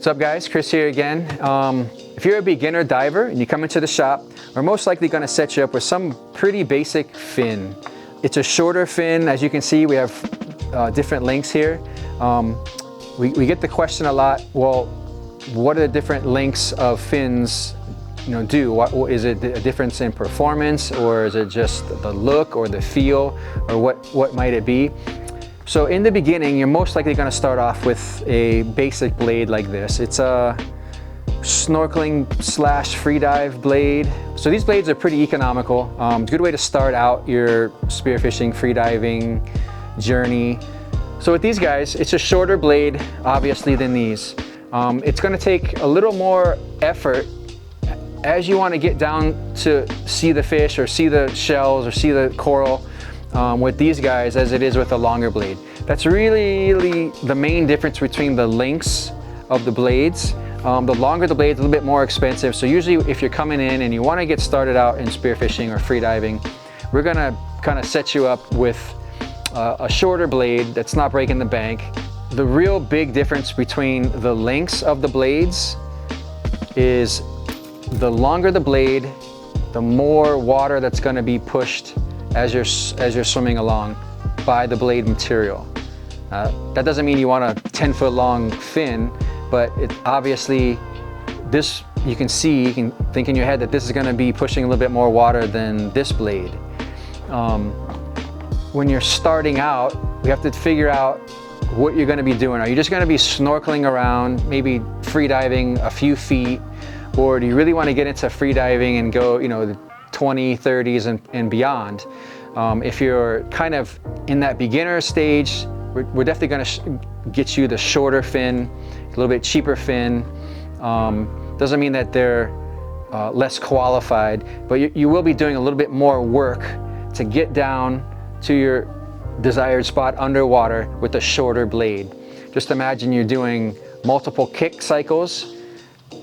What's up guys, Chris here again. If you're a beginner diver and you come into the shop, we're most likely going to set you up with some pretty basic fin. It's a shorter fin. As you can see, we have different lengths here. We get the question a lot, well, what are the different lengths of fins do? What is it, a difference in performance, or is it just the look or the feel, or what might it be? So in the beginning, you're most likely going to start off with a basic blade like this. It's a snorkeling / freedive blade. So these blades are pretty economical. It's a good way to start out your spearfishing, freediving journey. So with these guys, it's a shorter blade, obviously, than these. It's going to take a little more effort as you want to get down to see the fish or see the shells or see the coral with these guys as it is with a longer blade. That's really the main difference between the lengths of the blades. The longer the blade is a little bit more expensive. So usually if you're coming in and you want to get started out in spearfishing or freediving, we're going to kind of set you up with a shorter blade that's not breaking the bank. The real big difference between the lengths of the blades is the longer the blade, the more water that's going to be pushed as you're swimming along by the blade material. That doesn't mean you want a 10-foot long fin, but it obviously, this you can think in your head that this is going to be pushing a little bit more water than this blade. When you're starting out, we have to figure out what you're going to be doing. Are you just going to be snorkeling around, maybe freediving a few feet, or do you really want to get into freediving and go, the 20, 30s and beyond? If you're kind of in that beginner stage, we're definitely going to get you the shorter fin, a little bit cheaper fin. Doesn't mean that they're less qualified, but you will be doing a little bit more work to get down to your desired spot underwater with a shorter blade. Just imagine you're doing multiple kick cycles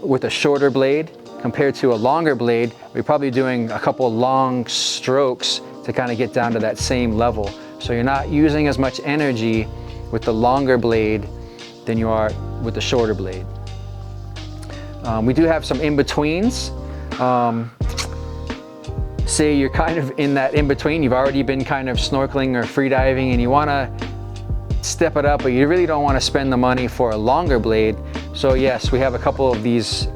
with a shorter blade compared to a longer blade. We're probably doing a couple long strokes to kind of get down to that same level. So you're not using as much energy with the longer blade than you are with the shorter blade. We do have some in-betweens. Say you're kind of in that in-between, you've already been kind of snorkeling or freediving and you want to step it up, but you really don't want to spend the money for a longer blade. So yes, we have a couple of these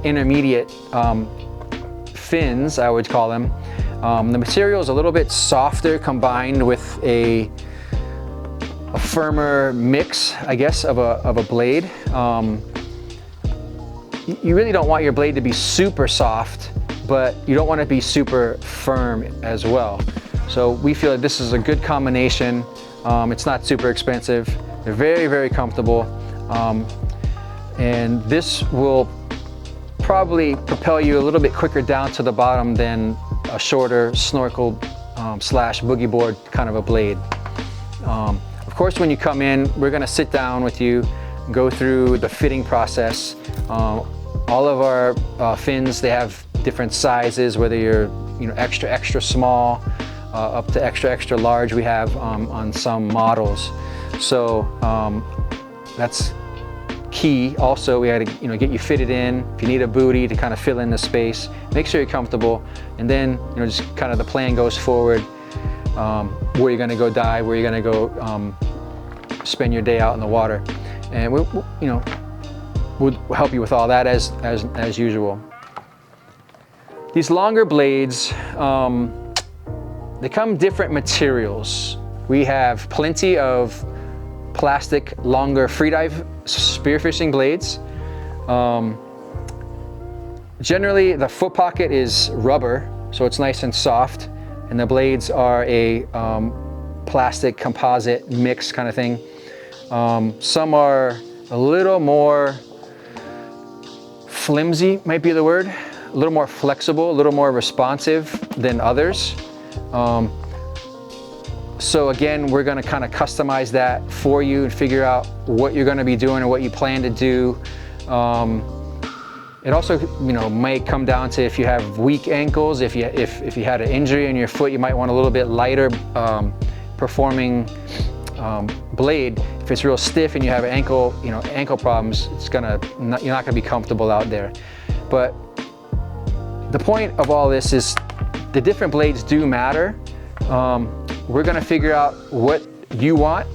intermediate fins, I would call them. The material is a little bit softer combined with a firmer mix, I guess, of a blade. You really don't want your blade to be super soft, but you don't want to be super firm as well. So we feel that this is a good combination. It's not super expensive. They're very comfortable. And this will probably propel you a little bit quicker down to the bottom than a shorter snorkel / boogie board kind of a blade. Of course, when you come in, we're going to sit down with you, go through the fitting process. All of our fins, they have different sizes, whether you're extra small up to extra large. We have on some models. So that's key. Also, we had to get you fitted in. If you need a booty to kind of fill in the space, make sure you're comfortable, and then just kind of the plan goes forward. Where you're going to go dive, where you're going to go spend your day out in the water, and we'll help you with all that as usual. These longer blades, they come different materials. We have plenty of plastic, longer freedive spearfishing blades. Generally, the foot pocket is rubber, so it's nice and soft, and the blades are a plastic composite mix kind of thing. Some are a little more flimsy, might be the word, a little more flexible, a little more responsive than others. So again, we're going to kind of customize that for you and figure out what you're going to be doing or what you plan to do. It also, might come down to if you have weak ankles, if you had an injury in your foot, you might want a little bit lighter performing blade. If it's real stiff and you have ankle problems, you're not gonna be comfortable out there. But the point of all this is the different blades do matter. We're gonna figure out what you want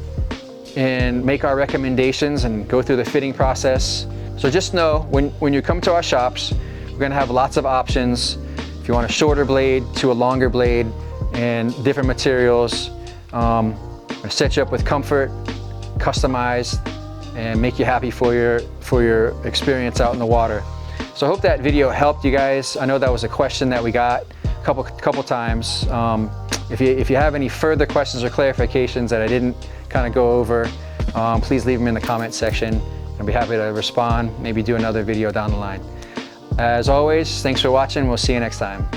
and make our recommendations and go through the fitting process. So just know when you come to our shops, we're gonna have lots of options. If you want a shorter blade to a longer blade and different materials, we'll set you up with comfort, customized, and make you happy for your experience out in the water. So I hope that video helped you guys. I know that was a question that we got a couple times. If you have any further questions or clarifications that I didn't kind of go over, please leave them in the comment section. I'll be happy to respond, maybe do another video down the line. As always, thanks for watching. We'll see you next time.